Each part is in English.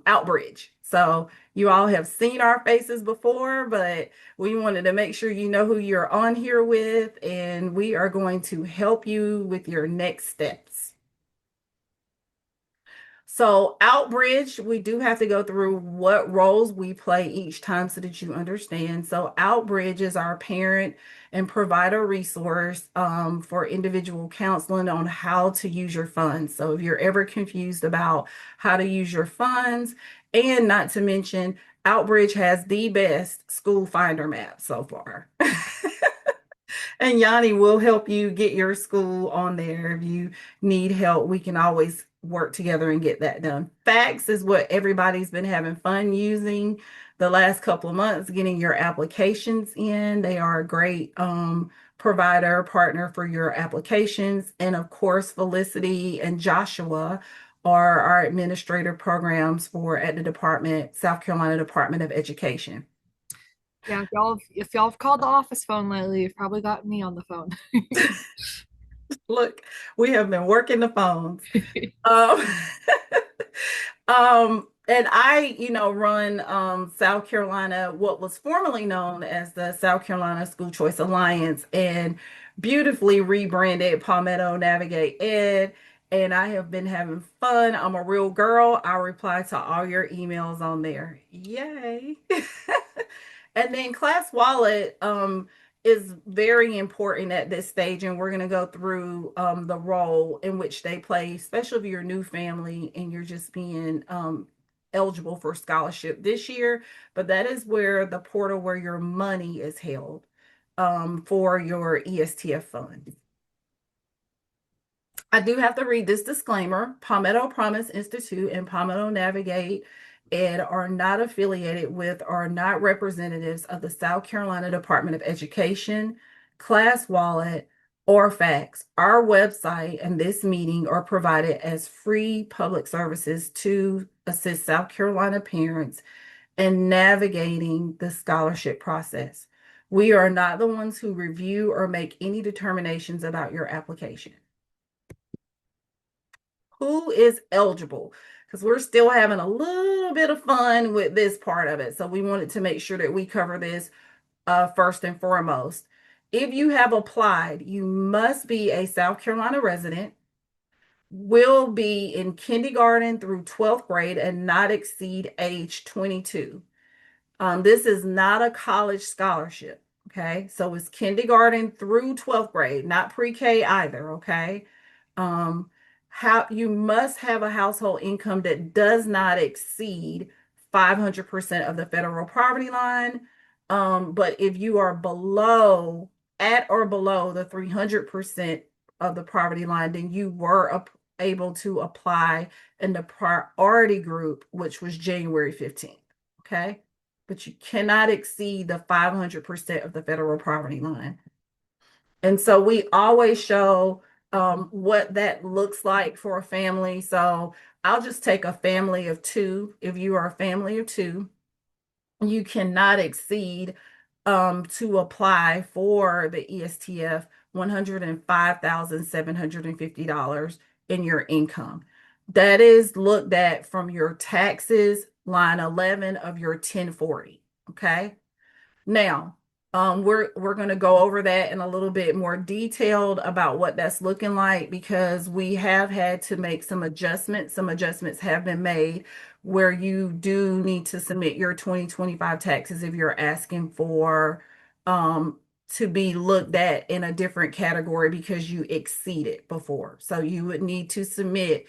Outbridge. So you all have seen our faces before, but we wanted to make sure you know who you're on here with, and we are going to help you with your next steps. So, Outbridge, we do have to go through what roles we play each time so that you understand. So, Outbridge is our parent and provider resource for individual counseling on how to use your funds. So, if you're ever confused about how to use your funds, and not to mention, Outbridge has the best school finder map so far. And Yanni will help you get your school on there. If you need help, we can always work together and get that done. Facts is what everybody's been having fun using the last couple of months, getting your applications in. They are a great provider partner for your applications. And of course, Felicity and Joshua are our administrative programs for at the department, South Carolina Department of Education. Yeah, if y'all have called the office phone lately, you've probably got me on the phone. Look, we have been working the phones. Um, and I, run South Carolina, what was formerly known as the South Carolina School Choice Alliance, and beautifully rebranded Palmetto Navigate Ed. And I have been having fun. I'm a real girl. I reply to all your emails on there. Yay. And then Class Wallet is very important at this stage, and we're going to go through the role in which they play, especially if you're a new family and you're just being eligible for scholarship this year. But that is where the portal where your money is held for your ESTF fund. I do have to read this disclaimer. Palmetto Promise Institute and Palmetto Navigate Ed are not affiliated with or are not representatives of the South Carolina Department of Education, Class Wallet, or FACTS. Our website and this meeting are provided as free public services to assist South Carolina parents in navigating the scholarship process. We are not the ones who review or make any determinations about your application. Who is eligible? Because we're still having a little bit of fun with this part of it. So we wanted to make sure that we cover this first and foremost. If you have applied, you must be a South Carolina resident, will be in kindergarten through 12th grade, and not exceed age 22. This is not a college scholarship. Okay. So it's kindergarten through 12th grade, not pre-K either. Okay. Um, how you must have a household income that does not exceed 500% of the federal poverty line. But if you are below, at or below the 300% of the poverty line, then you were able to apply in the priority group, which was January 15th. Okay. But you cannot exceed the 500% of the federal poverty line. And so we always show what that looks like for a family. So I'll just take a family of two. If you are a family of two, you cannot exceed to apply for the ESTF $105,750 in your income. That is looked at from your taxes, line 11 of your 1040. Okay. Now, we're going to go over that in a little bit more detailed about what that's looking like, because we have had to make some adjustments. Some adjustments have been made where you do need to submit your 2025 taxes if you're asking for to be looked at in a different category because you exceeded before. So you would need to submit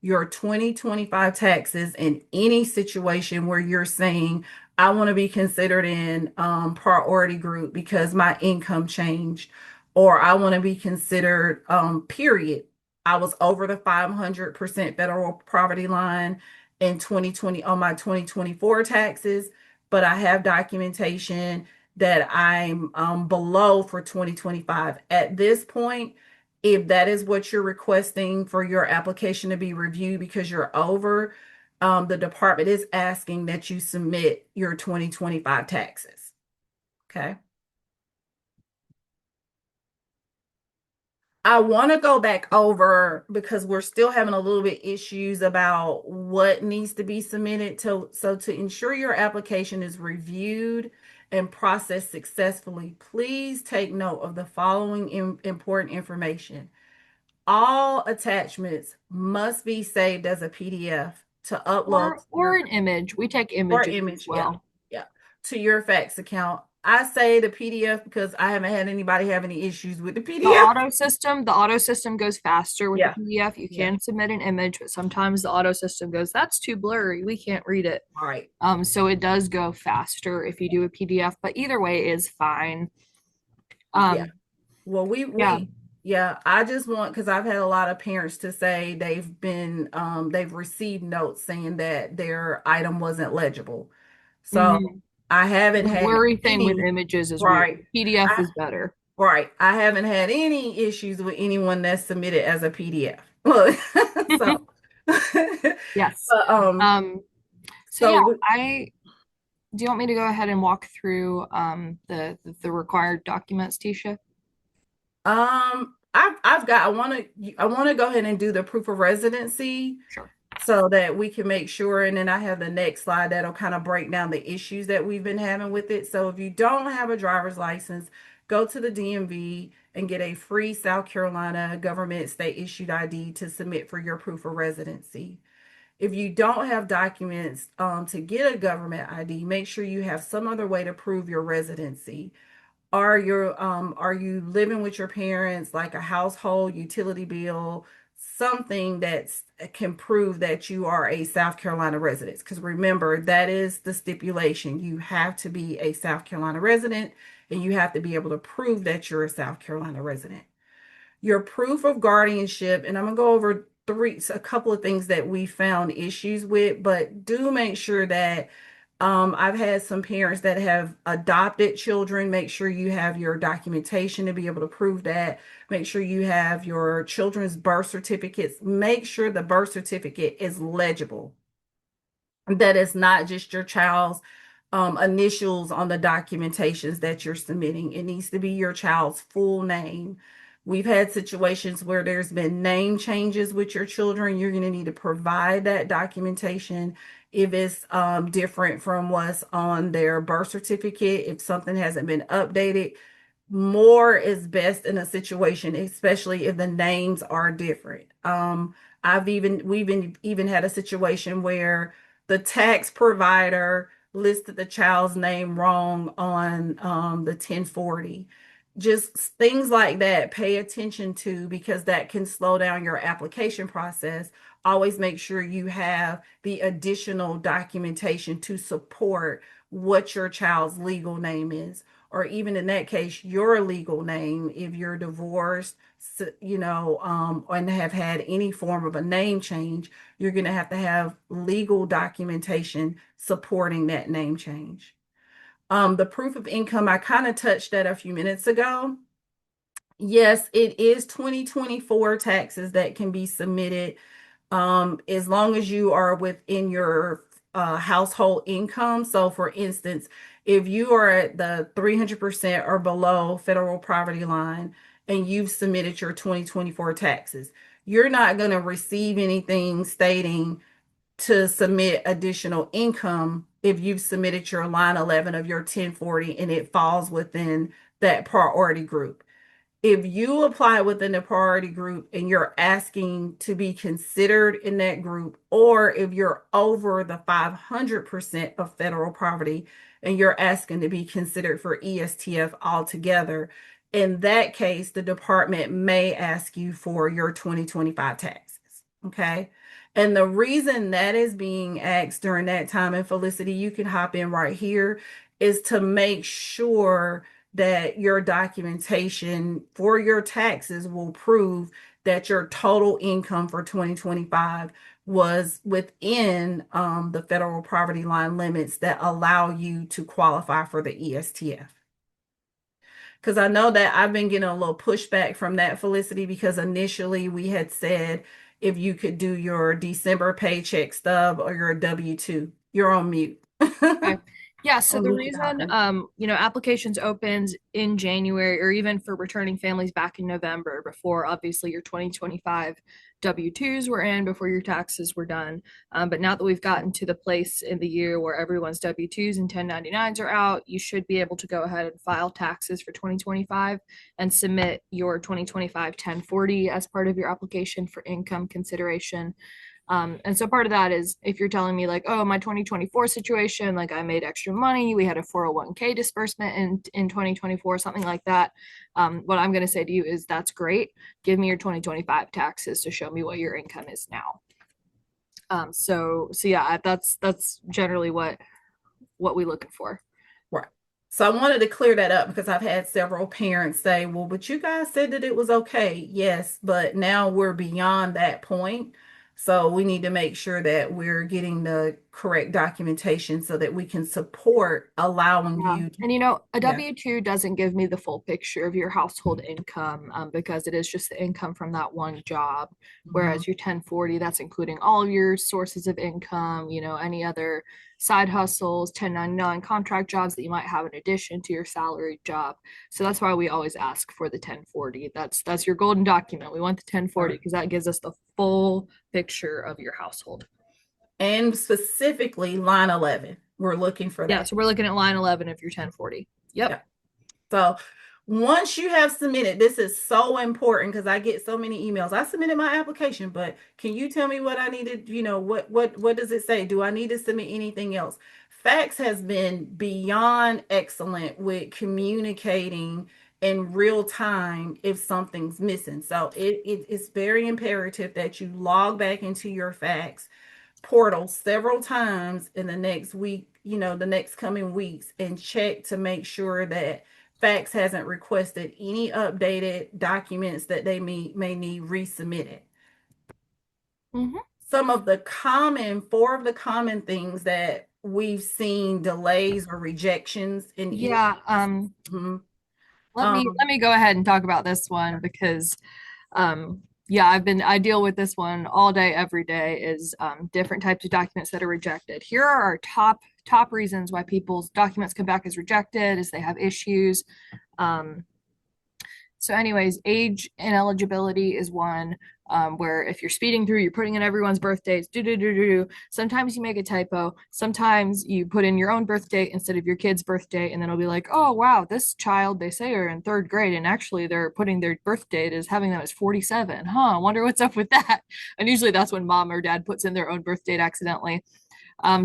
your 2025 taxes in any situation where you're saying, I want to be considered in priority group because my income changed, or I want to be considered period. I was over the 500% federal poverty line in 2020 on my 2024 taxes, but I have documentation that I'm below for 2025. At this point, if that is what you're requesting for your application to be reviewed because you're over, the department is asking that you submit your 2025 taxes. Okay. I want to go back over because we're still having a little bit issues about what needs to be submitted to ensure your application is reviewed and processed successfully. Please take note of the following important information. All attachments must be saved as a PDF to upload to Or your an image. We take or images as image, yeah, well. yeah, to your fax account. I say the PDF because I haven't had anybody have any issues with the PDF. The auto system goes faster with the Yeah, PDF. You yeah, can submit an image, but sometimes the auto system goes, that's too blurry. We can't read it. all right. So it does go faster if you do a PDF, but either way is fine. Yeah. Um, Well, yeah. yeah, I just want, because I've had a lot of parents to say they've received notes saying that their item wasn't legible. So Mhm. I haven't The had blurry thing with any, images is weird. right. PDF I, is better. right. I haven't had any issues with anyone that's submitted as a PDF. Look, so, Yes. but, Um, so yeah, so I do you want me to go ahead and walk through the required documents, Tisha? I want to go ahead and do the proof of residency Sure. so that we can make sure. And then I have the next slide that'll kind of break down the issues that we've been having with it. So if you don't have a driver's license, go to the DMV and get a free South Carolina government state issued ID to submit for your proof of residency. If you don't have documents to get a government ID, make sure you have some other way to prove your residency. Are you living with your parents, like a household utility bill, something that can prove that you are a South Carolina resident? Because remember, that is the stipulation. You have to be a South Carolina resident and you have to be able to prove that you're a South Carolina resident. Your proof of guardianship, and I'm gonna go over a couple of things that we found issues with, but do make sure that I've had some parents that have adopted children. Make sure you have your documentation to be able to prove that. Make sure you have your children's birth certificates. Make sure the birth certificate is legible, that it's not just your child's initials on the documentations that you're submitting. It needs to be your child's full name. We've had situations where there's been name changes with your children. You're going to need to provide that documentation if it's different from what's on their birth certificate. If something hasn't been updated, more is best in a situation, especially if the names are different. We've even had a situation where the tax provider listed the child's name wrong on the 1040. Just things like that, pay attention to, because that can slow down your application process. Always make sure you have the additional documentation to support what your child's legal name is, or even in that case, your legal name if you're divorced, and have had any form of a name change. You're going to have legal documentation supporting that name change. The proof of income, I kind of touched that a few minutes ago. Yes, it is 2024 taxes that can be submitted, as long as you are within your household income. So, for instance, if you are at the 300% or below federal poverty line and you've submitted your 2024 taxes, you're not going to receive anything stating to submit additional income if you've submitted your line 11 of your 1040 and it falls within that priority group. If you apply within the priority group and you're asking to be considered in that group, or if you're over the 500% of federal poverty and you're asking to be considered for ESTF altogether, in that case, the department may ask you for your 2025 taxes. Okay. And the reason that is being asked during that time, and Felicity, you can hop in right here, is to make sure that your documentation for your taxes will prove that your total income for 2025 was within the federal poverty line limits that allow you to qualify for the ESTF. Because I know that I've been getting a little pushback from that, Felicity, because initially we had said if you could do your December paycheck stub or your W-2. You're on mute. Okay. Yeah, so on the the new reason document. applications opens in January or even for returning families back in November before obviously your 2025 W-2s were in, before your taxes were done. But now that we've gotten to the place in the year where everyone's W-2s and 1099s are out, you should be able to go ahead and file taxes for 2025 and submit your 2025 1040 as part of your application for income consideration. And so part of that is if you're telling me like, oh, my 2024 situation, like I made extra money, we had a 401k disbursement in 2024, something like that. What I'm going to say to you is that's great. Give me your 2025 taxes to show me what your income is now. So yeah, that's generally what we looking for. Right. So I wanted to clear that up because I've had several parents say, well, but you guys said that it was okay. Yes, but now we're beyond that point. So we need to make sure that we're getting the correct documentation so that we can support allowing Yeah. you. And a Yeah. W-2 doesn't give me the full picture of your household income because it is just the income from that one job. Mhm. Whereas your 1040, that's including all of your sources of income, any other side hustles, 1099 contract jobs that you might have in addition to your salaried job. So that's why we always ask for the 1040. That's your golden document. We want the 1040 Right. because that gives us the full picture of your household. And specifically line 11. We're looking for Yeah, that. so we're looking at line 11 of your 1040. Yep. Yeah. So once you have submitted, this is so important because I get so many emails. I submitted my application, but can you tell me what I needed? What does it say? Do I need to submit anything else? Fax has been beyond excellent with communicating in real time if something's missing. So it's very imperative that you log back into your fax portal several times in the next week, the next coming weeks, and check to make sure that fax hasn't requested any updated documents that they may need resubmitted. Mm-hmm. Four of the common things that we've seen delays or rejections in Yeah, Mhm. let me um let me go ahead and talk about this one because yeah, I deal with this one all day every day is different types of documents that are rejected. Here are our top reasons why people's documents come back as rejected is they have issues. Um, so, anyways, age ineligibility is one where if you're speeding through, you're putting in everyone's birth dates. Do do do do do. Sometimes you make a typo. Sometimes you put in your own birth date instead of your kid's birth date, and then it'll be like, oh wow, this child they say are in third grade, and actually they're putting their birth date as having them as 47. Huh? I wonder what's up with that. And usually that's when mom or dad puts in their own birth date accidentally.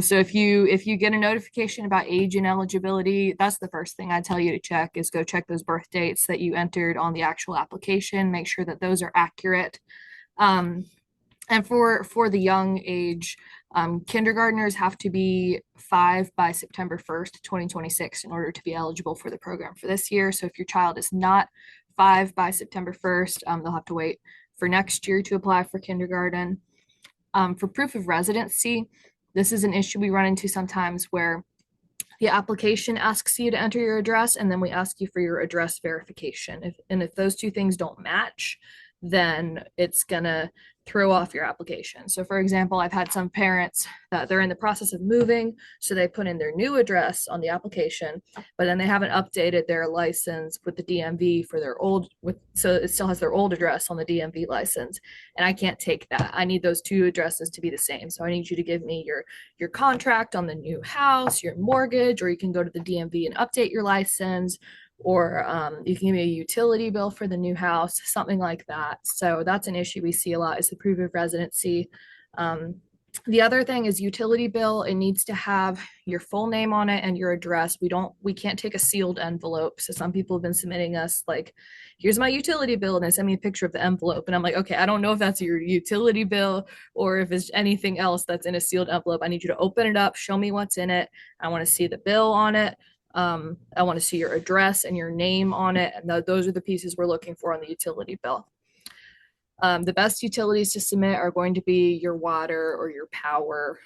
So if you get a notification about age and eligibility, that's the first thing I tell you to check is go check those birth dates that you entered on the actual application. Make sure that those are accurate. Um, and for the young age, kindergartners have to be 5 by September 1st, 2026, in order to be eligible for the program for this year. So if your child is not 5 by September 1st, they'll have to wait for next year to apply for kindergarten. For proof of residency, this is an issue we run into sometimes where the application asks you to enter your address and then we ask you for your address verification. If those two things don't match, then it's gonna throw off your application. So for example, I've had some parents that they're in the process of moving, so they put in their new address on the application, but then they haven't updated their license with the DMV for their so it still has their old address on the DMV license. And I can't take that. I need those two addresses to be the same. So I need you to give me your contract on the new house, your mortgage, or you can go to the DMV and update your license, or you can give me a utility bill for the new house, something like that. So that's an issue we see a lot is the proof of residency. Um, the other thing is utility bill. It needs to have your full name on it and your address. We can't take a sealed envelope. So some people have been submitting us like, here's my utility bill, and they send me a picture of the envelope. And I'm like, okay, I don't know if that's your utility bill or if it's anything else that's in a sealed envelope. I need you to open it up, show me what's in it. I want to see the bill on it. I want to see your address and your name on it. And those are the pieces we're looking for on the utility bill. The best utilities to submit are going to be your water or your power.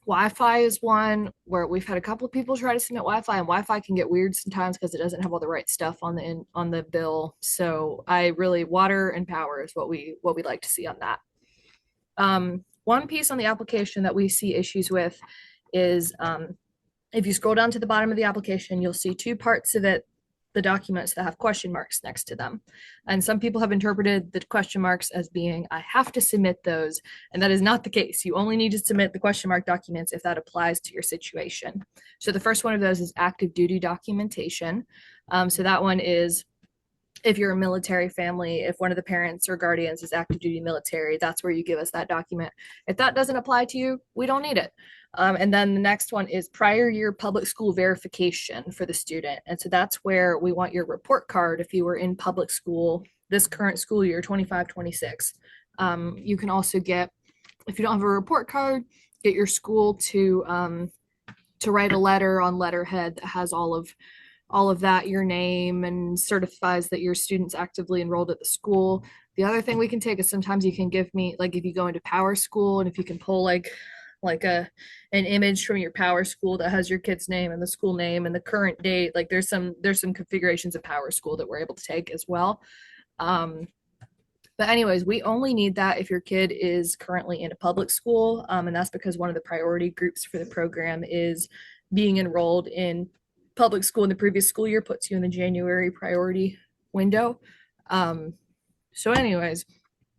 Wi-Fi is one where we've had a couple of people try to submit Wi-Fi, and Wi-Fi can get weird sometimes because it doesn't have all the right stuff on the bill. So water and power is what we like to see on that. One piece on the application that we see issues with is If you scroll down to the bottom of the application, you'll see two parts of it, the documents that have question marks next to them. And some people have interpreted the question marks as being, I have to submit those. And that is not the case. You only need to submit the question mark documents if that applies to your situation. So the first one of those is active duty documentation. So that one is if you're a military family, if one of the parents or guardians is active duty military, that's where you give us that document. If that doesn't apply to you, we don't need it. And then the next one is prior year public school verification for the student. And so that's where we want your report card if you were in public school this current school year, 25-26. You can also get, if you don't have a report card, get your school to write a letter on letterhead that has all of that, your name, and certifies that your student's actively enrolled at the school. The other thing we can take is sometimes you can give me, like if you go into Power School and if you can pull like an image from your Power School that has your kid's name and the school name and the current date, like there's some configurations of Power School that we're able to take as well. But anyways, we only need that if your kid is currently in a public school, and that's because one of the priority groups for the program is being enrolled in public school in the previous school year, puts you in the January priority window. So anyways,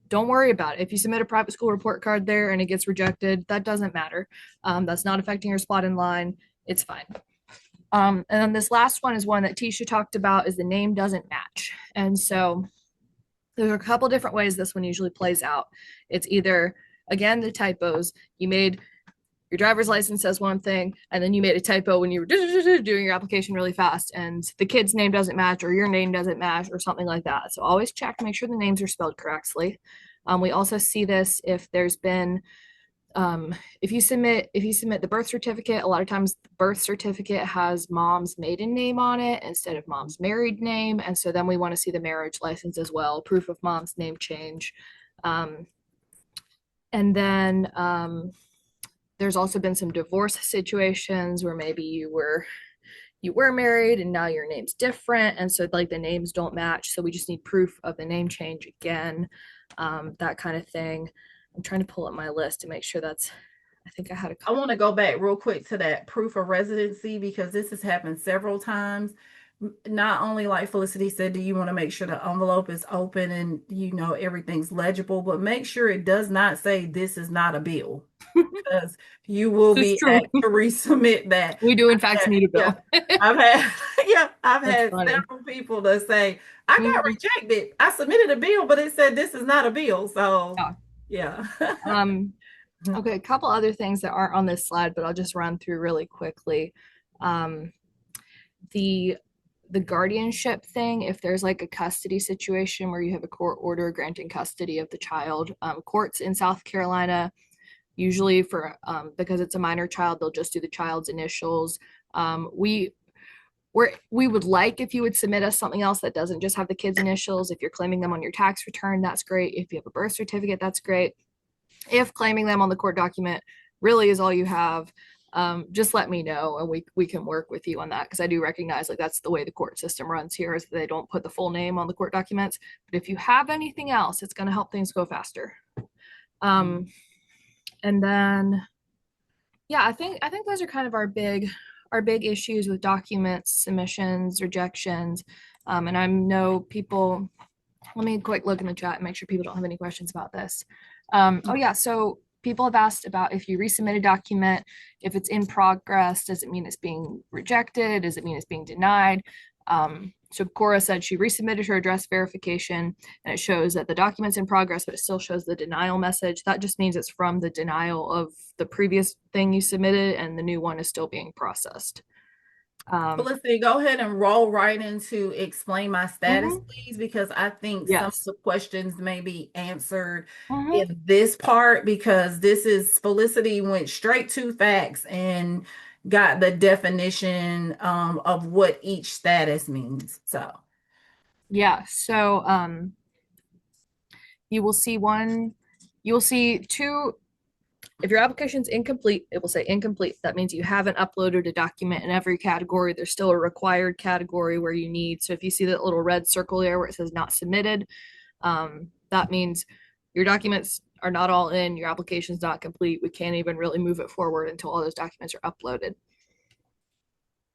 don't worry about it. If you submit a private school report card there and it gets rejected, that doesn't matter. That's not affecting your spot in line. It's fine. And then this last one is one that Tisha talked about, is the name doesn't match. And so there's a couple different ways this one usually plays out. It's either, again, the typos. You made your driver's license says one thing, and then you made a typo when you were doing your application really fast, and the kid's name doesn't match, or your name doesn't match, or something like that. So always check, make sure the names are spelled correctly. We also see this if there's been, if you submit the birth certificate, a lot of times the birth certificate has mom's maiden name on it instead of mom's married name, and so then we want to see the marriage license as well, proof of mom's name change. And then there's also been some divorce situations where maybe you were married and now your name's different, and so like the names don't match, so we just need proof of the name change again, that kind of thing. I'm trying to pull up my list to make sure that's, I think I had a I want to go back real quick to that proof of residency because this has happened several times. Not only, like Felicity said, do you want to make sure the envelope is open and everything's legible, but make sure it does not say this is not a bill, because you will this is be true. asked to resubmit that. We do in fact need a Yeah, bill. I've had I've That's had funny. several people that say I got Mhm. rejected. I submitted a bill, but it said this is not a bill. So Yeah. yeah. Um, okay, a couple other things that aren't on this slide, but I'll just run through really quickly. Um, the guardianship thing, if there's like a custody situation where you have a court order granting custody of the child, courts in South Carolina usually for because it's a minor child, they'll just do the child's initials. We would like if you would submit us something else that doesn't just have the kid's initials. If you're claiming them on your tax return, that's great. If you have a birth certificate, that's great. If claiming them on the court document really is all you have, just let me know and we can work with you on that, because I do recognize like that's the way the court system runs here, is they don't put the full name on the court documents. But if you have anything else, it's going to help things go faster. And then yeah, I think those are kind of our big issues with documents, submissions, rejections. And I know people, let me quick look in the chat and make sure people don't have any questions about this. Oh yeah, so people have asked about if you resubmit a document, if it's in progress, does it mean it's being rejected? Does it mean it's being denied? So Cora said she resubmitted her address verification and it shows that the document's in progress, but it still shows the denial message. That just means it's from the denial of the previous thing you submitted and the new one is still being processed. Felicity, go ahead and roll right into explain my status, Mhm. please, because I think some of Yes. the questions may be answered Mhm. in this part, because this is Felicity went straight to facts and got the definition of what each status means. So Yeah. So you will see two. If your application is incomplete, it will say incomplete. That means you haven't uploaded a document in every category. There's still a required category where you need. So if you see that little red circle there where it says not submitted, that means your documents are not all in, your application is not complete. We can't even really move it forward until all those documents are uploaded.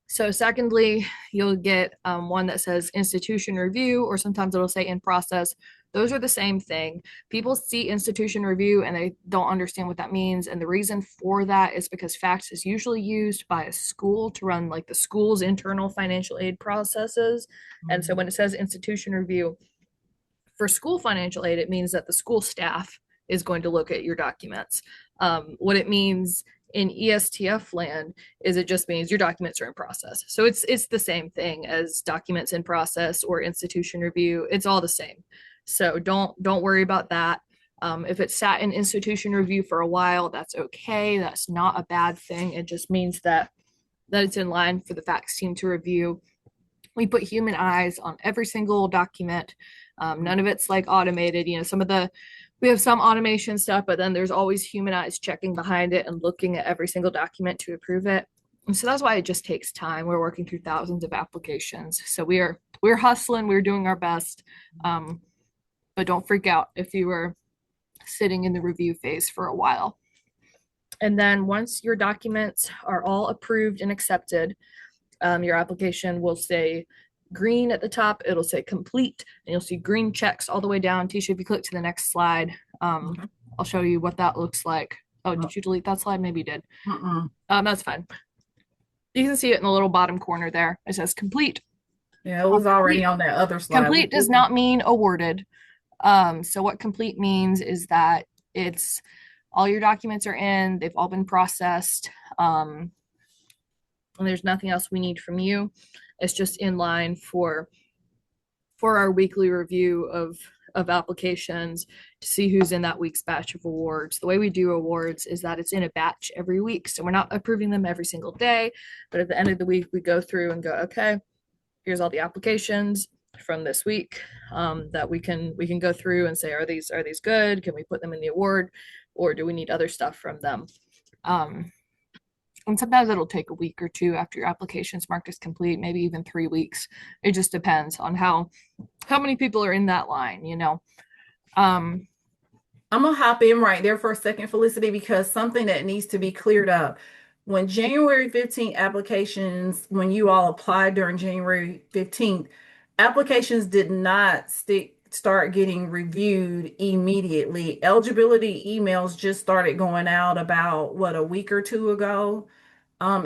So secondly, you'll get one that says institution review, or sometimes it'll say in process. Those are the same thing. People see institution review and they don't understand what that means. And the reason for that is because FACTS is usually used by a school to run like the school's internal financial aid processes. And so when it says institution review for school financial aid, it means that the school staff is going to look at your documents. What it means in ESTF land is it just means your documents are in process. So it's the same thing as documents in process or institution review. It's all the same. So don't worry about that. If it's sat in institution review for a while, that's okay. That's not a bad thing. It just means that it's in line for the FACTS team to review. We put human eyes on every single document. None of it's like automated. You know, we have some automation stuff, but then there's always human eyes checking behind it and looking at every single document to approve it. And so that's why it just takes time. We're working through thousands of applications. So we're hustling, we're doing our best. But don't freak out if you were sitting in the review phase for a while. And then once your documents are all approved and accepted, your application will say green at the top, it'll say complete, and you'll see green checks all the way down. Tisha, if you click to the next slide, I'll show you what that looks like. Oh, did you delete that slide? Maybe you did. That's fine. You can see it in the little bottom corner there. It says complete. Yeah, it was already on that other slide. Complete does not mean awarded. So what complete means is that it's all your documents are in, they've all been processed, and there's nothing else we need from you. It's just in line for our weekly review of applications to see who's in that week's batch of awards. The way we do awards is that it's in a batch every week. So we're not approving them every single day, but at the end of the week, we go through and go, okay, here's all the applications from this week that we can go through and say, are these good? Can we put them in the award, or do we need other stuff from them? And sometimes it'll take a week or two after your application's marked as complete, maybe even 3 weeks. It just depends on how many people are in that line, you know. I'm gonna hop in right there for a second, Felicity, because something that needs to be cleared up. When January 15th applications, when you all applied during January 15th, applications did not start getting reviewed immediately. Eligibility emails just started going out about a week or two ago,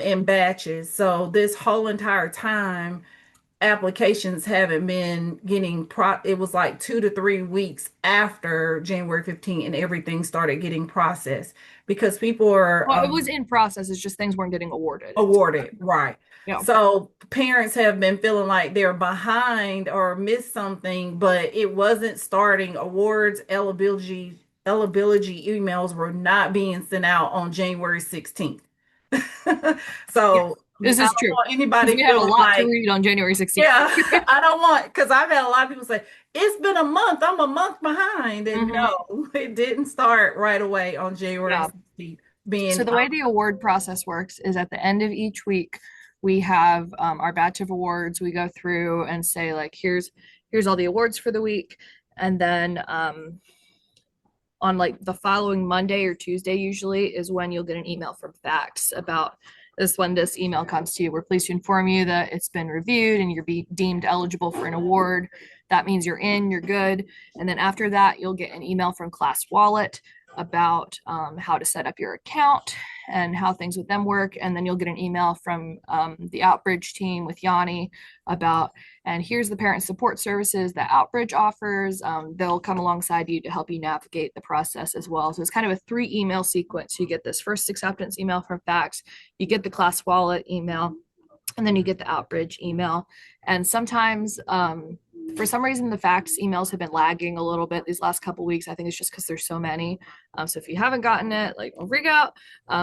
in batches. So this whole entire time, applications haven't been getting it was like 2 to 3 weeks after January 15th and everything started getting processed because people are Well, it was in process. It's just things weren't getting awarded. awarded, right? Yeah. So parents have been feeling like they're behind or missed something, but it wasn't starting. Awards eligibility emails were not being sent out on January 16th. Yeah, So this I is don't true. want anybody We had a feeling lot to like, read on January 16th. yeah, I don't want, because I've had a lot of people say, it's been a month, I'm a month behind. And no, it didn't start right away on January Yeah. 16th. Being So the way the award process works is at the end of each week, we have our batch of awards. We go through and say like, here's all the awards for the week, and then on like the following Monday or Tuesday usually is when you'll get an email from FACTS about this. When this email comes to you, we're pleased to inform you that it's been reviewed and you're deemed eligible for an award. That means you're good. And then after that, you'll get an email from Class Wallet about how to set up your account and how things with them work. And then you'll get an email from the Outbridge team with Yanni about, and here's the parent support services that Outbridge offers. They'll come alongside you to help you navigate the process as well. So it's kind of a 3 email sequence. You get this first acceptance email from FACTS, you get the Class Wallet email, and then you get the Outbridge email. And sometimes for some reason the FACTS emails have been lagging a little bit these last couple weeks. I think it's just because there's so many. So if you haven't gotten it, like, don't freak out,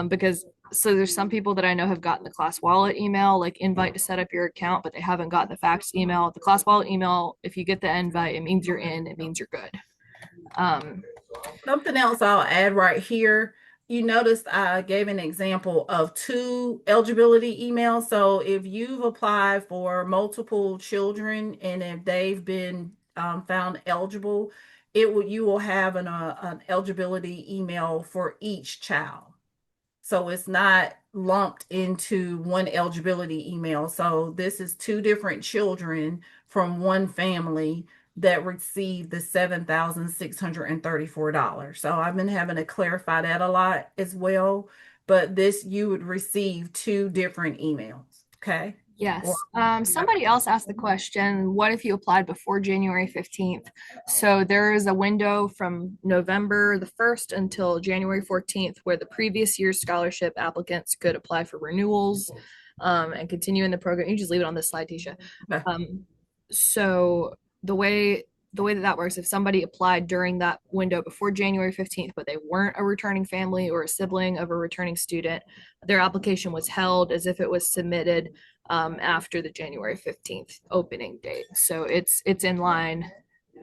because so there's some people that I know have gotten the Class Wallet email, like invite to set up your account, but they haven't gotten the FACTS email. The Class Wallet email, if you get the invite, it means you're in, it means you're good. Something else I'll add right here. You noticed I gave an example of 2 eligibility emails. So if you've applied for multiple children and if they've been found eligible, you will have an eligibility email for each child. So it's not lumped into one eligibility email. So this is two different children from one family that received the $7,634. So I've been having to clarify that a lot as well. But this, you would receive two different emails. Okay. Or Yes. Somebody else asked the question, what if you applied before January 15th? So there is a window from November the 1st until January 14th where the previous year's scholarship applicants could apply for renewals and continue in the program. You just leave it on this slide, Tisha. okay. Um, so the way that that works, if somebody applied during that window before January 15th, but they weren't a returning family or a sibling of a returning student, their application was held as if it was submitted after the January 15th opening date. So it's in line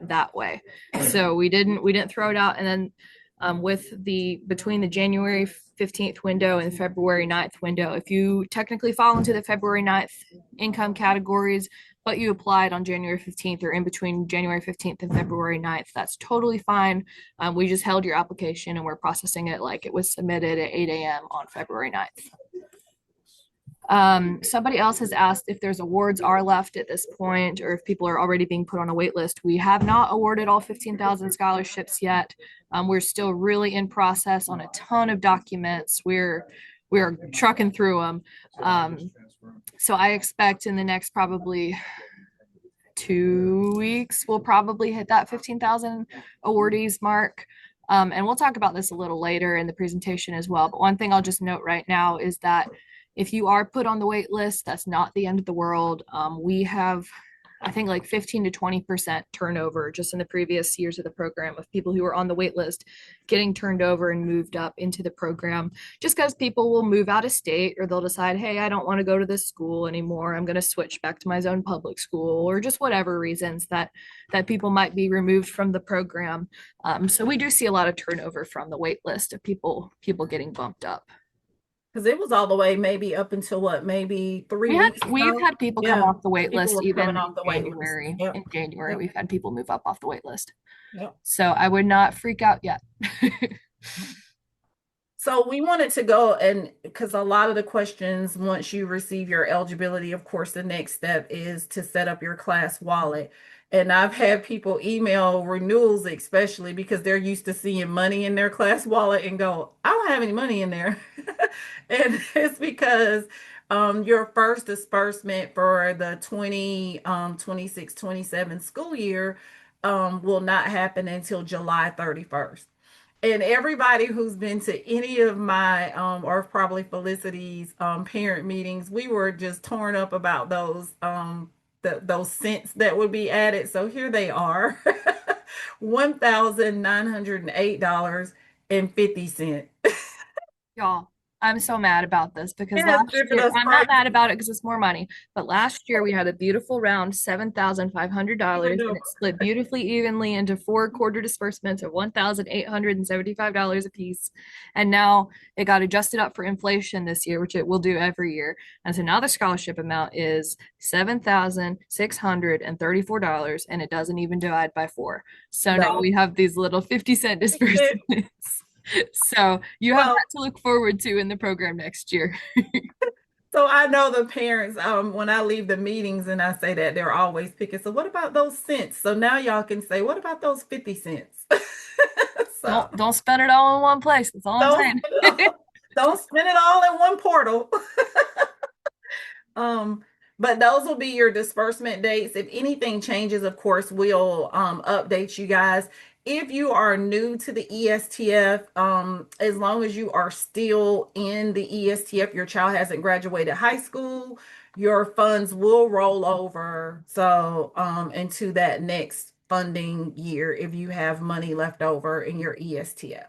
that way. So we didn't throw it out. And then with the between the January 15th window and the February 9th window, if you technically fall into the February 9th income categories, but you applied on January 15th or in between January 15th and February 9th, that's totally fine. We just held your application and we're processing it like it was submitted at 8 a.m. on February 9th. Somebody else has asked if there's awards are left at this point or if people are already being put on a wait list. We have not awarded all 15,000 scholarships yet. We're still really in process on a ton of documents. We're trucking through them. So I expect in the next probably 2 weeks, we'll probably hit that 15,000 awardees mark. And we'll talk about this a little later in the presentation as well. But one thing I'll just note right now is that if you are put on the wait list, that's not the end of the world. We have, I think, like 15 to 20% turnover just in the previous years of the program of people who are on the wait list getting turned over and moved up into the program just because people will move out of state or they'll decide, hey, I don't want to go to this school anymore. I'm going to switch back to my own public school or just whatever reasons that people might be removed from the program. So we do see a lot of turnover from the wait list of people getting bumped up. Because it was all the way maybe up until what, maybe three We had weeks we've ago. had people come Yeah, off the wait people list were coming even off the in wait list. January. Yep, In January, yep, we've had people move up off the wait list. yep. So I would not freak out yet. So we wanted to go and because a lot of the questions, once you receive your eligibility, of course, the next step is to set up your class wallet. And I've had people email renewals, especially because they're used to seeing money in their class wallet and go, I don't have any money in there. And it's because your first disbursement for the 26-27 school year will not happen until July 31st. And everybody who's been to any of my or probably Felicity's parent meetings, we were just torn up about those cents that would be added. So here they are. $1,908.50. Y'all, I'm so mad about this because It has last driven year, us I'm not crazy. mad about it because it's more money, but last year we had a beautiful round $7,500 and it split beautifully evenly into four quarter disbursements of $1,875 a piece. And now it got adjusted up for inflation this year, which it will do every year. And so now the scholarship amount is $7,634 and it doesn't even divide by four. So now No. we have these little 50-cent disbursements. So you have Well, that to look forward to in the program next year. so I know the parents, when I leave the meetings and I say that, they're always picking. So what about those cents? So now y'all can say, what about those 50 cents? So Don't spend it all in one place. That's all I'm don't saying. spend it all, don't spend it all in one portal. Um, but those will be your disbursement dates. If anything changes, of course, we'll update you guys. If you are new to the ESTF, as long as you are still in the ESTF, your child hasn't graduated high school, your funds will roll over. So into that next funding year if you have money left over in your ESTF.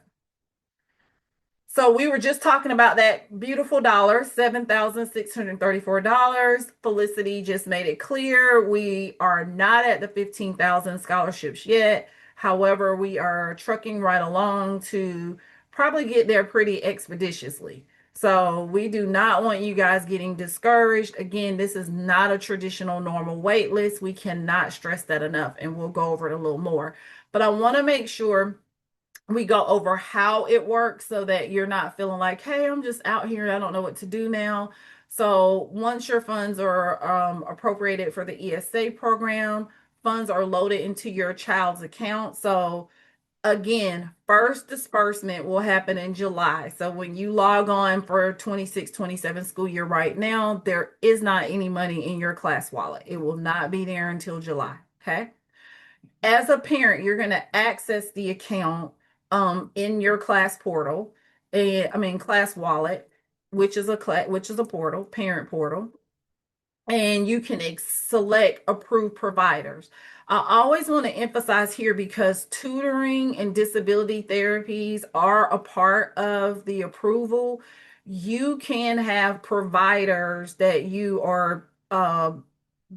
So we were just talking about that beautiful dollar, $7,634. Felicity just made it clear we are not at the 15,000 scholarships yet. However, we are trucking right along to probably get there pretty expeditiously. So we do not want you guys getting discouraged. Again, this is not a traditional normal wait list. We cannot stress that enough, and we'll go over it a little more. But I want to make sure We go over how it works so that you're not feeling like, hey, I'm just out here, I don't know what to do now. So once your funds are appropriated for the ESA program, funds are loaded into your child's account. So again, first disbursement will happen in July. So when you log on for 26-27 school year right now, there is not any money in your class wallet. It will not be there until July. Okay. As a parent, you're going to access the account in your class portal, and I mean class wallet, which is a portal, parent portal, and you can select approved providers. I always want to emphasize here because tutoring and disability therapies are a part of the approval. You can have providers that you are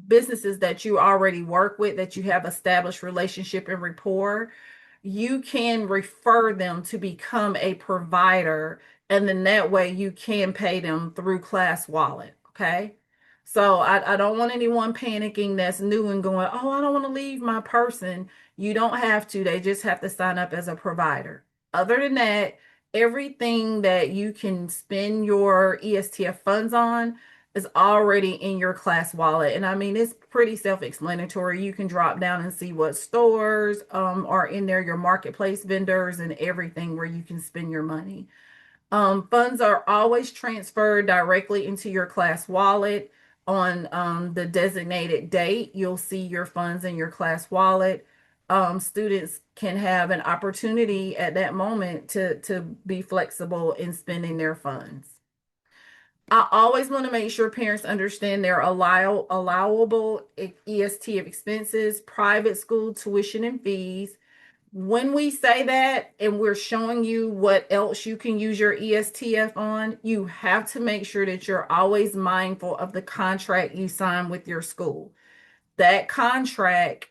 businesses that you already work with, that you have established relationship and rapport. You can refer them to become a provider, and then that way you can pay them through Class Wallet. Okay. So I don't want anyone panicking that's new and going, oh, I don't want to leave my person. You don't have to. They just have to sign up as a provider. Other than that, everything that you can spend your ESTF funds on is already in your class wallet. And I mean, it's pretty self-explanatory. You can drop down and see what stores are in there, your marketplace vendors, and everything where you can spend your money. Funds are always transferred directly into your class wallet on the designated date. You'll see your funds in your class wallet. Students can have an opportunity at that moment to be flexible in spending their funds. I always want to make sure parents understand their allowable ESTF expenses, private school tuition and fees. When we say that and we're showing you what else you can use your ESTF on, you have to make sure that you're always mindful of the contract you sign with your school. That contract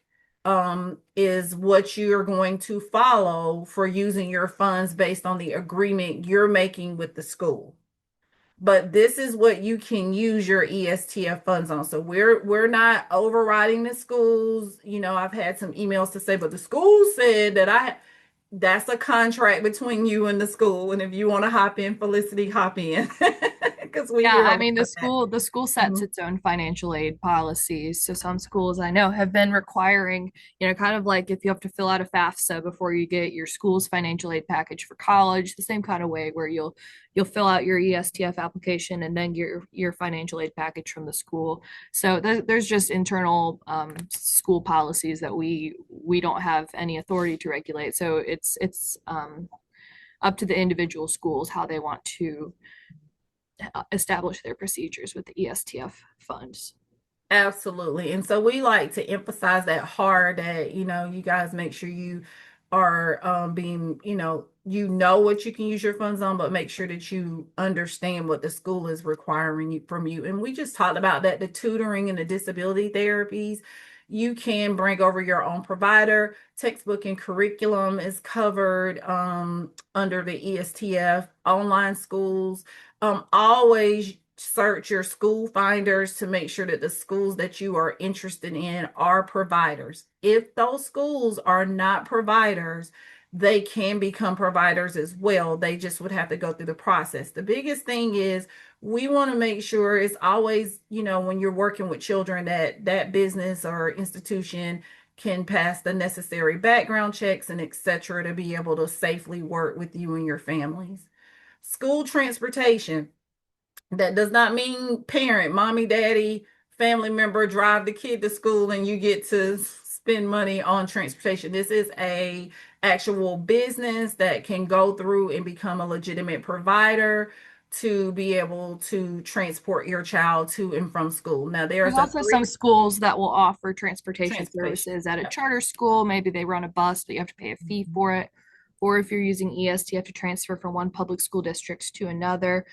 is what you're going to follow for using your funds based on the agreement you're making with the school. But this is what you can use your ESTF funds on. So we're not overriding the schools. You know, I've had some emails to say, but the school said that that's a contract between you and the school. And if you want to hop in, Felicity, hop in. Because we Yeah, hear a I lot mean of that. the school sets Mhm. its own financial aid policies. So some schools I know have been requiring, kind of like if you have to fill out a FAFSA before you get your school's financial aid package for college, the same kind of way where you'll fill out your ESTF application and then get your financial aid package from the school. So there's just internal school policies that we don't have any authority to regulate. So it's up to the individual schools how they want to establish their procedures with the ESTF funds. Absolutely. And so we like to emphasize that hard that, you guys make sure you are being, you know what you can use your funds on, but make sure that you understand what the school is requiring from you. And we just talked about that, the tutoring and the disability therapies. You can bring over your own provider. Textbook and curriculum is covered under the ESTF. Online schools, always search your school finders to make sure that the schools that you are interested in are providers. If those schools are not providers, they can become providers as well. They just would have to go through the process. The biggest thing is we want to make sure it's always, when you're working with children, that that business or institution can pass the necessary background checks and etc. to be able to safely work with you and your families. School transportation, that does not mean parent, mommy, daddy, family member drive the kid to school and you get to spend money on transportation. This is a actual business that can go through and become a legitimate provider to be able to transport your child to and from school. Now There's there's a also some three schools that will offer transportation transportation. services at a Yep. charter school. Maybe they run a bus, but you have to pay a fee for it. Or if you're using EST, you have to transfer from one public school district to another.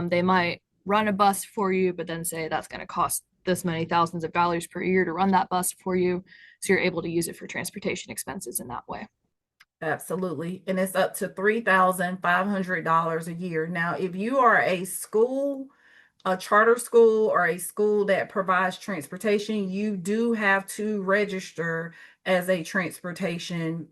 They might run a bus for you, but then say that's going to cost this many thousands of dollars per year to run that bus for you. So you're able to use it for transportation expenses in that way. Absolutely. And it's up to $3,500 a year. Now, if you are a school, a charter school, or a school that provides transportation, you do have to register as a transportation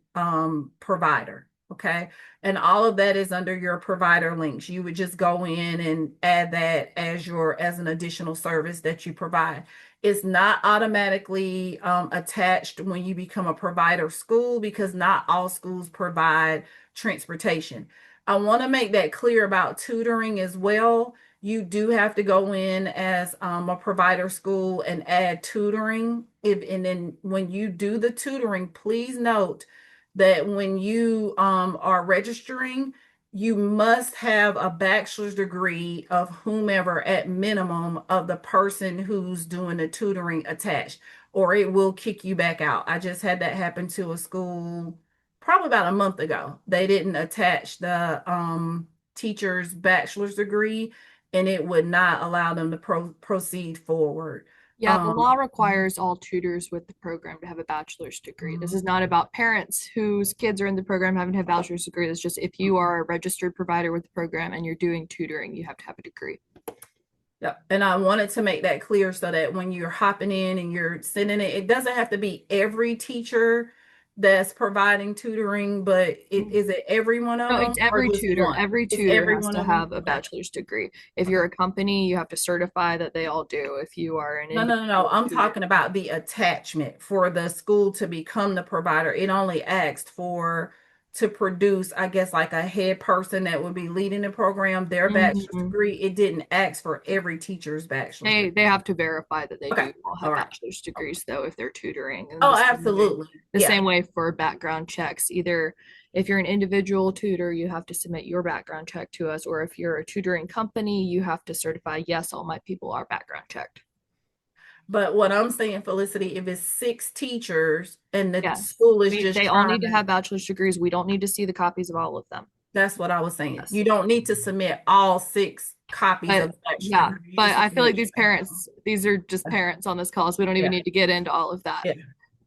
provider. Okay. And all of that is under your provider links. You would just go in and add that as as an additional service that you provide. It's not automatically attached when you become a provider school because not all schools provide transportation. I want to make that clear about tutoring as well. You do have to go in as a provider school and add tutoring. And then when you do the tutoring, please note that when you are registering, you must have a bachelor's degree of whomever at minimum of the person who's doing the tutoring attached, or it will kick you back out. I just had that happen to a school probably about a month ago. They didn't attach the teacher's bachelor's degree, and it would not allow them to proceed forward. Yeah, the Um, law requires all tutors with the program to have a bachelor's degree. This is not about parents whose kids are in the program having to have a bachelor's degree. It's just if you are a registered provider with the program and you're doing tutoring, you have to have a degree. Yeah, and I wanted to make that clear so that when you're hopping in and you're sending it, it doesn't have to be every teacher that's providing tutoring, but is it every one of No, them it's or every just tutor. one? Every It's tutor every has one to of them? have a Okay. bachelor's degree. If you're Okay. a company, you have to certify that they all do. If you are an No, no, no, no. individual I'm tutor, talking about the attachment for the school to become the provider. It only asked for to produce, I guess, like a head person that would be leading the program, their bachelor's mhm, degree. It didn't ask for every teacher's bachelor's degree. they have to verify that they Okay. do all All have right. bachelor's degrees though if they're tutoring. And Oh, absolutely. the Yeah. same way for background checks. Either if you're an individual tutor, you have to submit your background check to us, or if you're a tutoring company, you have to certify, yes, all my people are background checked. But what I'm saying, Felicity, if it's six teachers and the Yes. school is just They all trying need to to, have bachelor's degrees. We don't need to see the copies of all of them. that's what I was saying. Yes. You don't need to submit all six copies of But the bachelor's yeah, degree. You but just I need to feel make like sure these they have parents, these are just them. parents on this call, so we don't even Yeah. need to get into all of that. Yeah.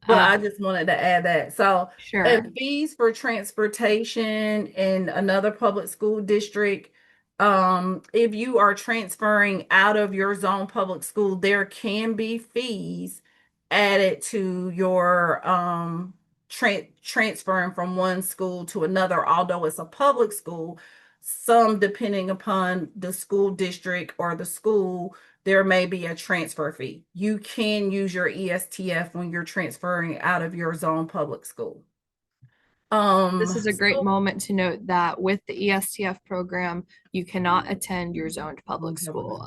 But Um, I just wanted to add that. So, sure. and fees for transportation in another public school district, if you are transferring out of your zone public school, there can be fees added to your transferring from one school to another, although it's a public school, some depending upon the school district or the school there may be a transfer fee. You can use your ESTF when you're transferring out of your zone public school. This is a great So moment to note that with the ESTF program, you cannot attend your zoned public school.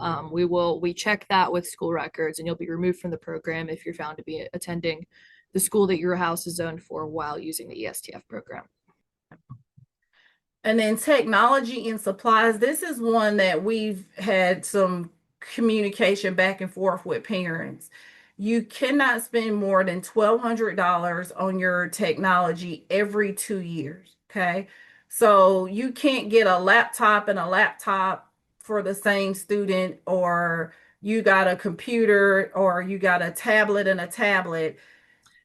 We check that with school records, and you'll be removed from the program if you're found to be attending the school that your house is zoned for while using the ESTF program. and then technology and supplies. This is one that we've had some communication back and forth with parents. You cannot spend more than $1,200 on your technology every 2 years. Okay. So you can't get a laptop and a laptop for the same student, or you got a computer, or you got a tablet and a tablet.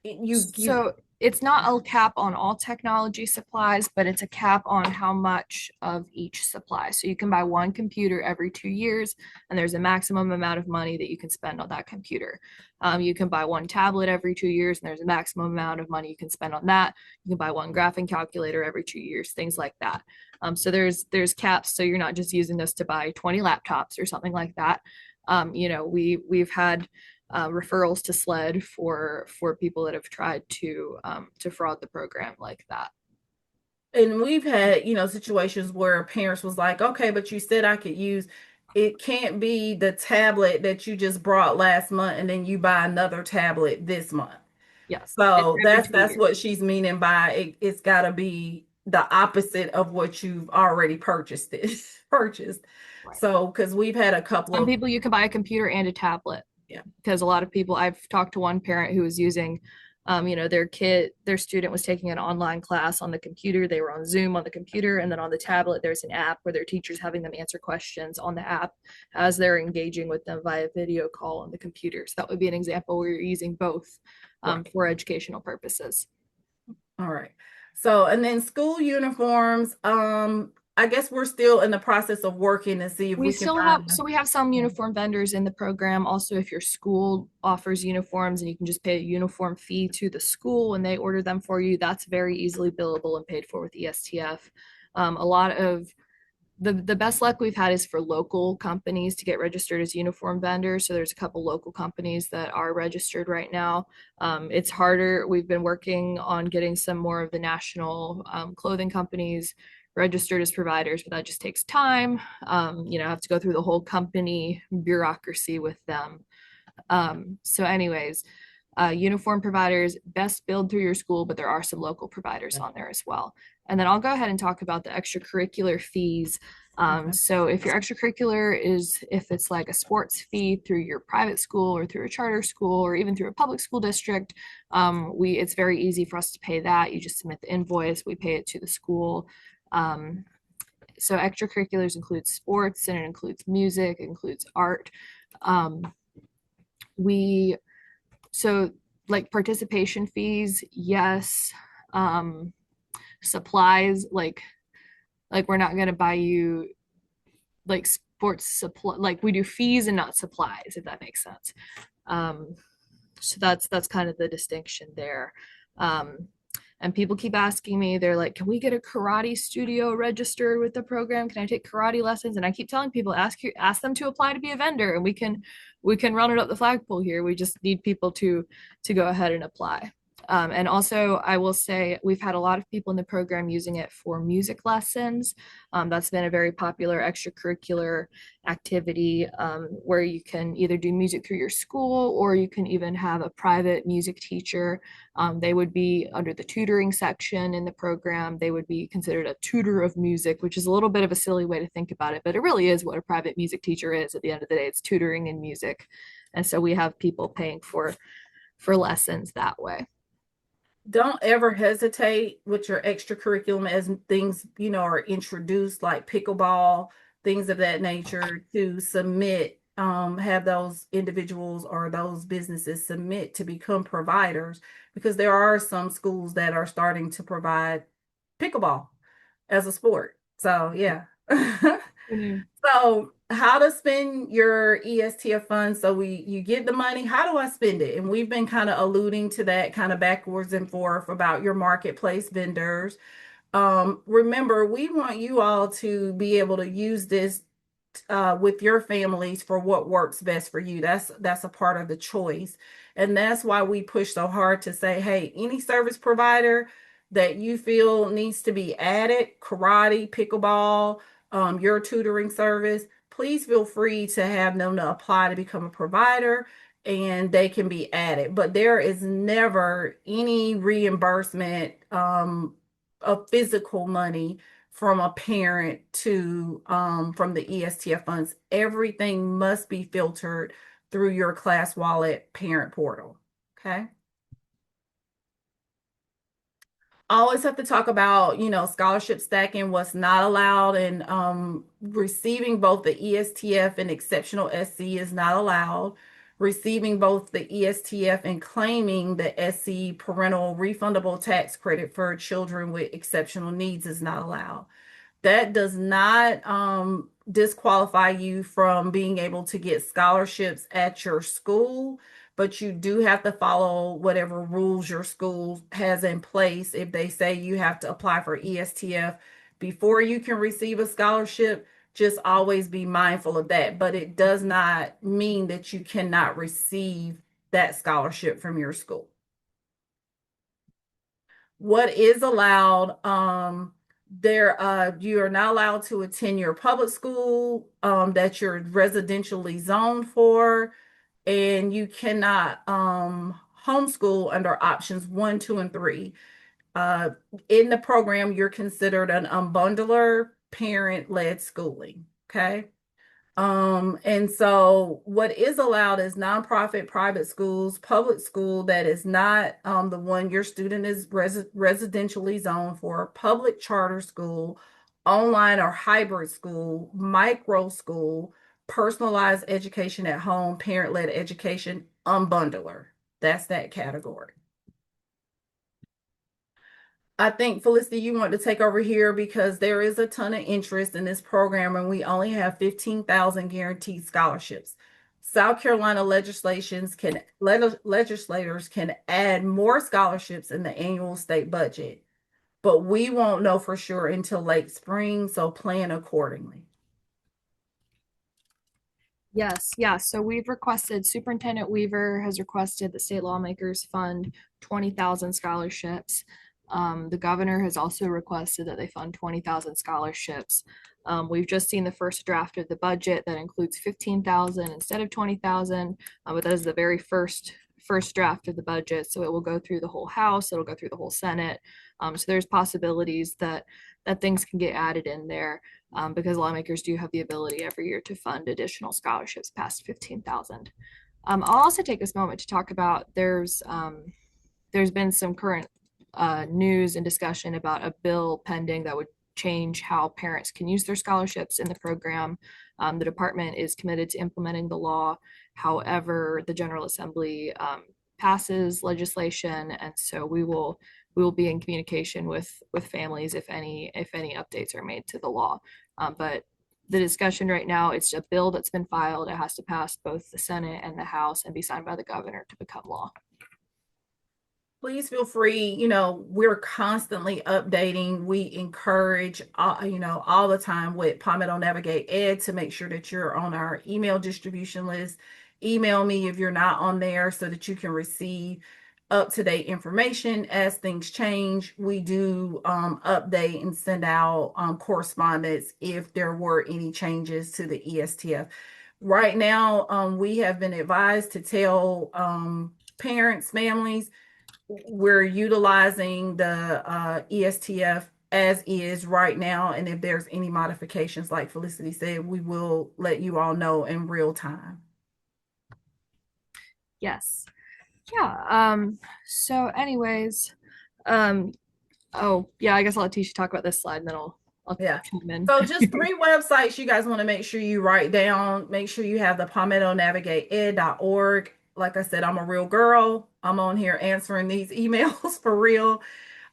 You So it's not a cap on all technology supplies, but it's a cap on how much of each supply. So you can buy one computer every 2 years, and there's a maximum amount of money that you can spend on that computer. You can buy one tablet every 2 years, and there's a maximum amount of money you can spend on that. You can buy one graphing calculator every 2 years, things like that. So there's caps, so you're not just using this to buy 20 laptops or something like that. We've had referrals to SLED for people that have tried to fraud the program like that. and we've had, situations where parents was like, okay, but you said I could use, it can't be the tablet that you just brought last month and then you buy another tablet this month. Yes, it's So every that's two that's years. what she's meaning by it's got to be the opposite of what you've already purchased. Right. So because we've had a couple Some of, people you can buy a computer and a tablet yeah, because a lot of people I've talked to one parent who was using their student was taking an online class on the computer. They were on Zoom on the computer, and then on the tablet, there's an app where their teacher's having them answer questions on the app as they're engaging with them via video call on the computer. So that would be an example where you're using both right. for educational purposes. All right. So, and then school uniforms, I guess we're still in the process of working to see if We we can still have, find. so we have some uniform vendors in the program. Also, if your school offers uniforms and you can just pay a uniform fee to the school and they order them for you, that's very easily billable and paid for with ESTF. A lot of the best luck we've had is for local companies to get registered as uniform vendors. So there's a couple local companies that are registered right now. It's harder. We've been working on getting some more of the national clothing companies registered as providers, but that just takes time. I have to go through the whole company bureaucracy with them. Anyways, uniform providers best billed through your school, but there are some local providers on there as well. And then I'll go ahead and talk about the extracurricular fees. Okay. So if your extracurricular is, if it's like a sports fee through your private school or through a charter school or even through a public school district, it's very easy for us to pay that. You just submit the invoice, we pay it to the school. Um, so extracurriculars includes sports and it includes music, it includes art. Um, we so like participation fees, yes. Um, Supplies, like we're not gonna buy you like sports supply, like we do fees and not supplies, if that makes sense. Um, so that's kind of the distinction there. Um, and people keep asking me, they're like, can we get a karate studio registered with the program? Can I take karate lessons? And I keep telling people, ask them to apply to be a vendor, and we can run it up the flagpole here. We just need people to go ahead and apply. And also, I will say we've had a lot of people in the program using it for music lessons. That's been a very popular extracurricular activity where you can either do music through your school or you can even have a private music teacher. They would be under the tutoring section in the program. They would be considered a tutor of music, which is a little bit of a silly way to think about it, but it really is what a private music teacher is at the end of the day. It's tutoring in music. And so we have people paying for lessons that way. Don't ever hesitate with your extracurriculum as things, are introduced like pickleball, things of that nature to submit, have those individuals or those businesses submit to become providers because there are some schools that are starting to provide pickleball as a sport. So, yeah. So, how to spend your ESTF funds? So you get the money. How do I spend it? And we've been kind of alluding to that kind of backwards and forth about your marketplace vendors. Remember, we want you all to be able to use this with your families for what works best for you. That's a part of the choice, and that's why we push so hard to say, hey, any service provider that you feel needs to be added, karate, pickleball, your tutoring service, please feel free to have them to apply to become a provider and they can be added. But there is never any reimbursement of physical money from a parent to from the ESTF funds. Everything must be filtered through your class wallet parent portal. Okay. Always have to talk about, scholarship stacking, what's not allowed, and receiving both the ESTF and exceptional SC is not allowed. Receiving both the ESTF and claiming the SC parental refundable tax credit for children with exceptional needs is not allowed. That does not disqualify you from being able to get scholarships at your school, but you do have to follow whatever rules your school has in place. If they say you have to apply for ESTF before you can receive a scholarship, just always be mindful of that. But it does not mean that you cannot receive that scholarship from your school. What is allowed, you are not allowed to attend your public school that you're residentially zoned for, and you cannot homeschool under options 1, 2, and 3. uh, in the program you're considered an unbundler, parent-led schooling. Okay. And so what is allowed is nonprofit private schools, public school that is not the one your student is residentially zoned for, public charter school, online or hybrid school, micro school, personalized education at home, parent-led education, unbundler. That's that category. I think Felicity, you want to take over here because there is a ton of interest in this program and we only have 15,000 guaranteed scholarships. South Carolina legislators can add more scholarships in the annual state budget, but we won't know for sure until late spring, so plan accordingly. Yes, yeah. So we've requested, Superintendent Weaver has requested the state lawmakers fund 20,000 scholarships. The governor has also requested that they fund 20,000 scholarships. We've just seen the first draft of the budget that includes 15,000 instead of 20,000, but that is the very first draft of the budget. So it will go through the whole House, it'll go through the whole Senate. So there's possibilities that things can get added in there, because lawmakers do have the ability every year to fund additional scholarships past 15,000. I'll also take this moment to talk about there's been some current news and discussion about a bill pending that would change how parents can use their scholarships in the program. The department is committed to implementing the law. However, the General Assembly passes legislation, and so we will be in communication with families if any updates are made to the law. But the discussion right now, it's a bill that's been filed. It has to pass both the Senate and the House and be signed by the governor to become law. Please feel free. We're constantly updating. We encourage, all the time with Palmetto Navigate Ed to make sure that you're on our email distribution list. Email me if you're not on there so that you can receive up-to-date information as things change. We do update and send out correspondence if there were any changes to the ESTF. Right now, we have been advised to tell parents, families, we're utilizing the ESTF as is right now. And if there's any modifications, like Felicity said, we will let you all know in real time. Yes. Yeah. So anyways, oh yeah, I guess I'll let Tisha talk about this slide and then I'll Yeah. chime in. So just 3 websites you guys want to make sure you write down. Make sure you have the palmettonavigateed.org. Like I said, I'm a real girl. I'm on here answering these emails for real.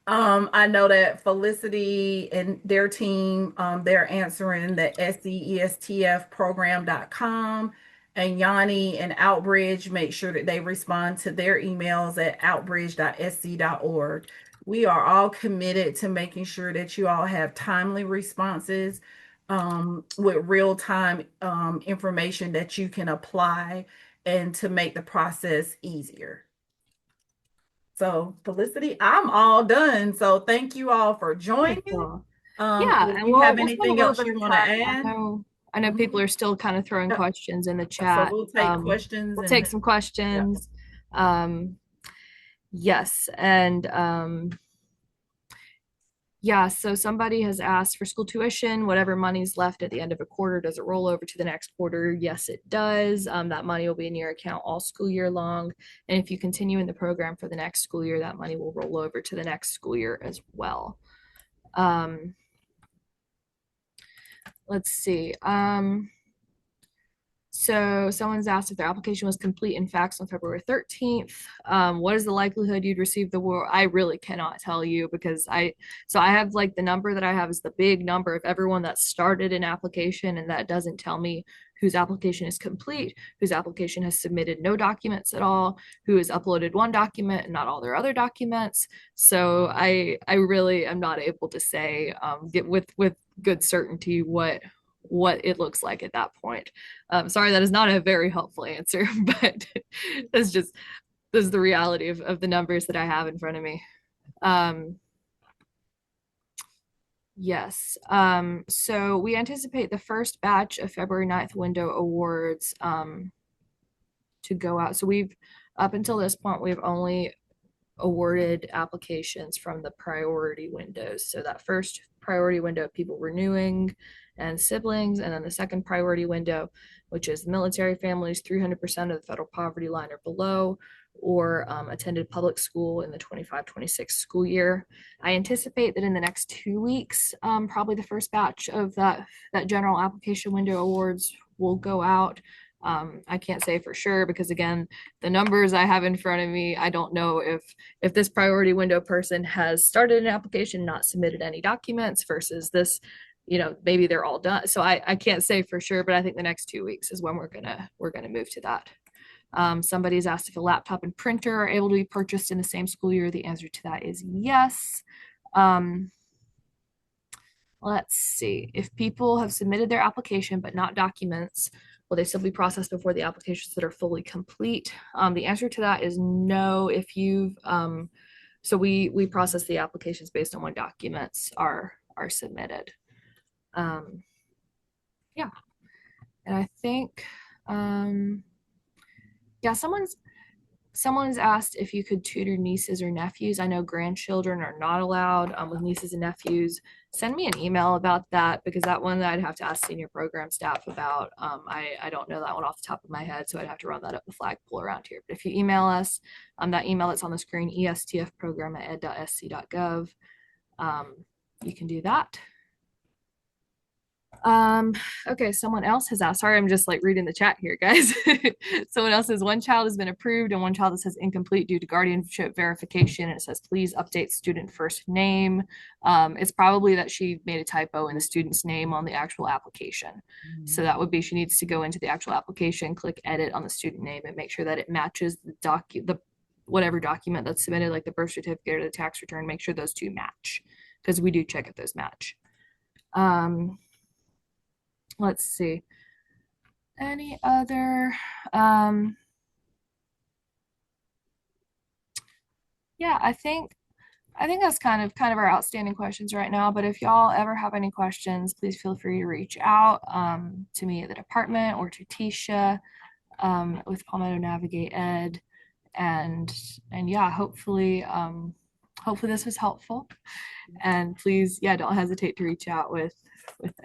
I know that Felicity and their team, they're answering the SEESTFprogram.com, and Yanni and Outbridge make sure that they respond to their emails at outbridge.sc.org. We are all committed to making sure that you all have timely responses with real-time information that you can apply and to make the process easier. So, Felicity, I'm all done. So, thank you all for joining. Wonderful. Yeah, If and you have we'll spend a anything little else bit you of want to time. add, I know people mhm. are still kind of throwing Yep. questions in the So chat. we'll take questions We'll take and some yep. questions. Yes, and yeah, so somebody has asked for school tuition, whatever money's left at the end of a quarter, does it roll over to the next quarter? Yes, it does. That money will be in your account all school year long. And if you continue in the program for the next school year, that money will roll over to the next school year as well. Let's see. So someone's asked if their application was complete and faxed on February 13th. What is the likelihood you'd receive the award? I really cannot tell you because I have like the number that I have is the big number of everyone that started an application, and that doesn't tell me whose application is complete, whose application has submitted no documents at all, who has uploaded one document and not all their other documents. So I really am not able to say get with good certainty what it looks like at that point. Sorry, that is not a very helpful answer, but this is the reality of the numbers that I have in front of me. Yes. So we anticipate the first batch of February 9th window awards to go out. So up until this point, we've only awarded applications from the priority windows. So that first priority window of people renewing and siblings, and then the second priority window, which is military families 300% of the federal poverty line or below, or attended public school in the 25-26 school year. I anticipate that in the next 2 weeks, probably the first batch of that general application window awards will go out. I can't say for sure because again, the numbers I have in front of me, I don't know if this priority window person has started an application, not submitted any documents versus this, maybe they're all done. So I can't say for sure, but I think the next 2 weeks is when we're gonna move to that. Somebody's asked if a laptop and printer are able to be purchased in the same school year. The answer to that is yes. Um, let's see. If people have submitted their application but not documents, will they still be processed before the applications that are fully complete? The answer to that is no. If you've so we process the applications based on when documents are submitted. Yeah, and I think yeah, someone's asked if you could tutor nieces or nephews. I know grandchildren are not allowed with nieces and nephews. Send me an email about that because that one I'd have to ask senior program staff about. I don't know that one off the top of my head, so I'd have to run that up the flagpole around here. But if you email us, that email that's on the screen, ESTF program at ed.sc.gov, you can do that. Um, okay, someone else has asked. Sorry, I'm just like reading the chat here, guys. Someone else says one child has been approved and one child that says incomplete due to guardianship verification. And it says please update student first name. It's probably that she made a typo in the student's name on the actual application. So that would be she needs to go into the actual application, click edit on the student name, and make sure that it matches the whatever document that's submitted, like the birth certificate or the tax return. Make sure those two match because we do check if those match. Let's see. Any other yeah, I think that's kind of our outstanding questions right now. But if y'all ever have any questions, please feel free to reach out to me at the department or to Tisha with Palmetto Navigate Ed. And yeah, hopefully this was helpful. And please, yeah, don't hesitate to reach out with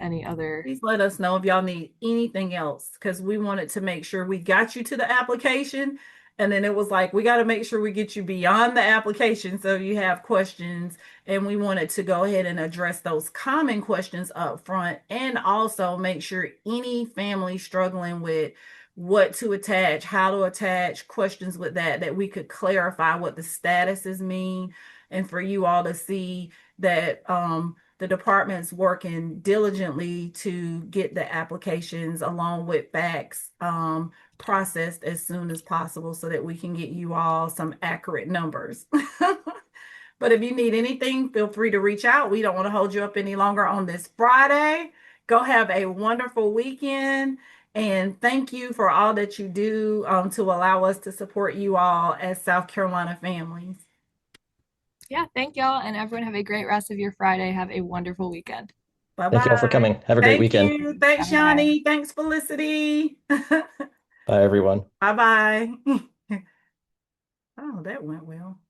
any other. Please let us know if y'all need anything else because we wanted to make sure we got you to the application. And then it was like, we got to make sure we get you beyond the application so you have questions. And we wanted to go ahead and address those common questions up front and also make sure any family struggling with what to attach, how to attach, questions with that we could clarify what the statuses mean and for you all to see that the department's working diligently to get the applications along with facts processed as soon as possible so that we can get you all some accurate numbers. But if you need anything, feel free to reach out. We don't want to hold you up any longer on this Friday. Go have a wonderful weekend. And thank you for all that you do to allow us to support you all as South Carolina families. Yeah, thank y'all and everyone have a great rest of your Friday. Have a wonderful weekend. Bye Thank you all for bye. coming. Have a great Thank weekend. you. Thanks, Bye. Shani. Thanks, Felicity. Bye, everyone. Bye bye. Oh, that went well.